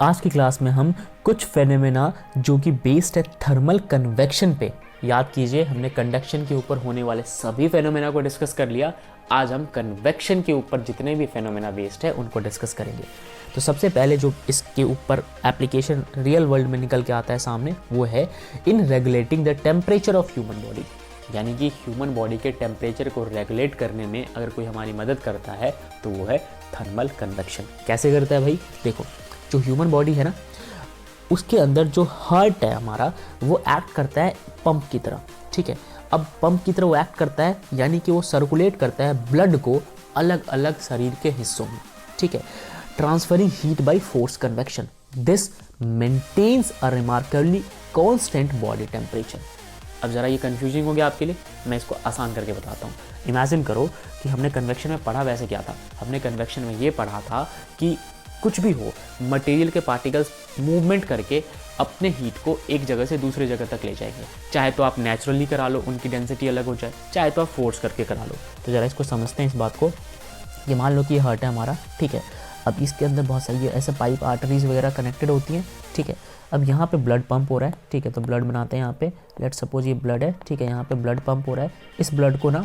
आज की क्लास में हम कुछ फेनोमेना जो कि बेस्ड है थर्मल कन्वेक्शन पे, याद कीजिए हमने कंडक्शन के ऊपर होने वाले सभी फेनोमेना को डिस्कस कर लिया। आज हम कन्वेक्शन के ऊपर जितने भी फेनोमेना बेस्ड है उनको डिस्कस करेंगे। तो सबसे पहले जो इसके ऊपर एप्लीकेशन रियल वर्ल्ड में निकल के आता है सामने, वो है इन regulating the temperature of human body. यानी कि ह्यूमन बॉडी के टेम्परेचर को रेगुलेट करने में अगर कोई हमारी मदद करता है तो वो है थर्मल कन्वेक्शन। कैसे करता है भाई? देखो, जो ह्यूमन बॉडी है ना, उसके अंदर जो हार्ट है हमारा, वो एक्ट करता है पंप की तरह। ठीक है, अब पंप की तरह वो एक्ट करता है यानी कि वो सर्कुलेट करता है ब्लड को अलग अलग शरीर के हिस्सों में। ठीक है, transferring heat by force convection, this maintains a remarkably constant body temperature. अब ज़रा ये कंफ्यूजिंग हो गया आपके लिए, मैं इसको आसान करके बताता हूँ। इमेजिन करो कि हमने कन्वेक्शन में पढ़ा वैसे क्या था। हमने कन्वेक्शन में ये पढ़ा था कि कुछ भी हो, मटेरियल के पार्टिकल्स मूवमेंट करके अपने हीट को एक जगह से दूसरी जगह तक ले जाएंगे। चाहे तो आप नेचुरली करा लो, उनकी डेंसिटी अलग हो जाए, चाहे तो आप फोर्स करके करा लो। तो ज़रा इसको समझते हैं इस बात को। ये मान लो कि ये हार्ट है हमारा, ठीक है। अब इसके अंदर बहुत सारी ऐसे पाइप आर्टरीज वगैरह कनेक्टेड होती हैं, ठीक है। अब यहाँ पे ब्लड पंप हो रहा है, ठीक है। तो ब्लड बनाते हैं यहाँ पे, लेट सपोज ये ब्लड है, ठीक है। यहाँ पे ब्लड पंप हो रहा है। इस ब्लड को ना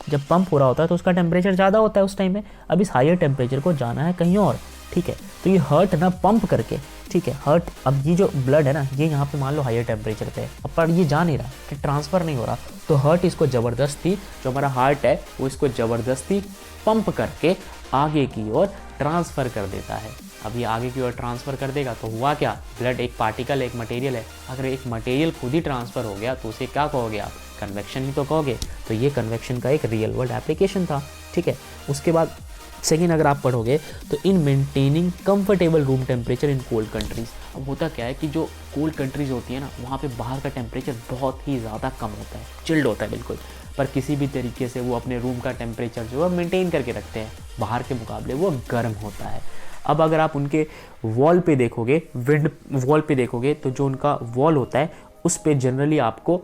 जब पंप हो रहा होता है तो उसका टेम्परेचर ज़्यादा होता है उस टाइम में। अब इस हायर टेम्परेचर को जाना है कहीं और, ठीक है। तो ये हार्ट ना पंप करके, ठीक है, हार्ट, अब ये जो ब्लड है ना, ये यहाँ पे मान लो हायर टेम्परेचर पे है, अब पर ये जा नहीं रहा, कि ट्रांसफ़र नहीं हो रहा, तो हार्ट इसको ज़बरदस्ती, जो हमारा हार्ट है वो इसको ज़बरदस्ती पंप करके आगे की ओर ट्रांसफ़र कर देता है। अब ये आगे की ओर ट्रांसफ़र कर देगा तो हुआ क्या? ब्लड एक पार्टिकल, एक मटेरियल है। अगर एक मटेरियल खुद ही ट्रांसफ़र हो गया तो उसे क्या कहोगे आप? कन्वेक्शन ही तो कहोगे। तो ये कन्वेक्शन का एक रियल वर्ल्ड एप्लीकेशन था, ठीक है। उसके बाद सेकेंड अगर आप पढ़ोगे तो in maintaining comfortable room temperature in cold countries. अब होता क्या है कि जो कोल्ड कंट्रीज़ होती है ना, वहाँ पे बाहर का टेम्परेचर बहुत ही ज़्यादा कम होता है, चिल्ड होता है बिल्कुल, पर किसी भी तरीके से वो अपने रूम का टेम्परेचर जो है मेंटेन करके रखते हैं। बाहर के मुकाबले वो गर्म होता है। अब अगर आप उनके वॉल पे देखोगे, विंड वॉल पे देखोगे, तो जो उनका वॉल होता है उस पे जनरली आपको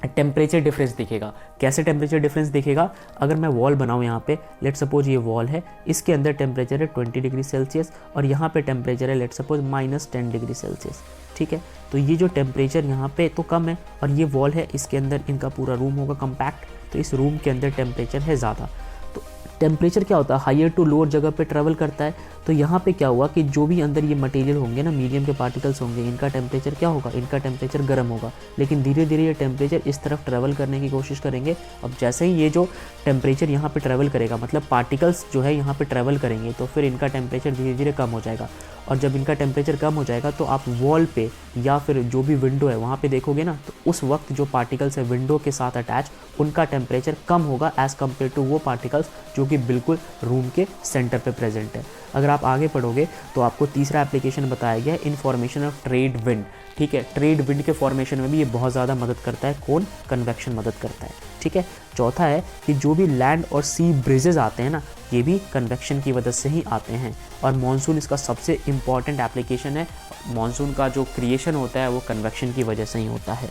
टेम्परेचर डिफरेंस दिखेगा। कैसे टेम्परेचर डिफरेंस दिखेगा? अगर मैं वॉल बनाऊँ यहाँ पे, लेट सपोज ये वॉल है, इसके अंदर टेम्परेचर है 20 डिग्री सेल्सियस और यहाँ पे टेम्परेचर है लेट सपोज -10 डिग्री सेल्सियस, ठीक है। तो ये जो टेम्परेचर यहाँ पे तो कम है और ये वॉल है, इसके अंदर इनका पूरा रूम होगा कम्पैक्ट, तो इस रूम के अंदर टेम्परेचर है ज़्यादा। तो टेम्परेचर क्या होता है? हायर टू लोअर जगह पे ट्रैवल करता है। तो यहाँ पे क्या हुआ कि जो भी अंदर ये मटेरियल होंगे ना, मीडियम के पार्टिकल्स होंगे, इनका टेम्परेचर क्या होगा? इनका टेम्परेचर गर्म होगा। लेकिन धीरे धीरे ये टेम्परेचर इस तरफ ट्रैवल करने की कोशिश करेंगे। अब जैसे ही ये जो टेम्परेचर यहाँ पे ट्रैवल करेगा, मतलब पार्टिकल्स जो है यहाँ पे ट्रैवल करेंगे, तो फिर इनका टेम्परेचर धीरे धीरे कम हो जाएगा। और जब इनका टेम्परेचर कम हो जाएगा तो आप वॉल पे या फिर जो भी विंडो है वहाँ पे देखोगे ना, तो उस वक्त जो पार्टिकल्स है विंडो के साथ अटैच, उनका टेम्परेचर कम होगा एज़ कम्पेयर टू वो पार्टिकल्स जो कि बिल्कुल रूम के सेंटर पे प्रेजेंट है। अगर आप आगे पढ़ोगे तो आपको तीसरा एप्लीकेशन बताया गया है इनफॉर्मेशन ऑफ ट्रेड विंड, ठीक है। ट्रेड विंड के फॉर्मेशन में भी ये बहुत ज़्यादा मदद करता है। कौन? कन्वेक्शन मदद करता है, ठीक है। चौथा है कि जो भी लैंड और सी ब्रिजेज आते हैं ना, ये भी कन्वेक्शन की वजह से ही आते हैं। और मॉनसून इसका सबसे इम्पॉर्टेंट एप्लीकेशन है। मॉनसून का जो क्रिएशन होता है वो कन्वेक्शन की वजह से ही होता है।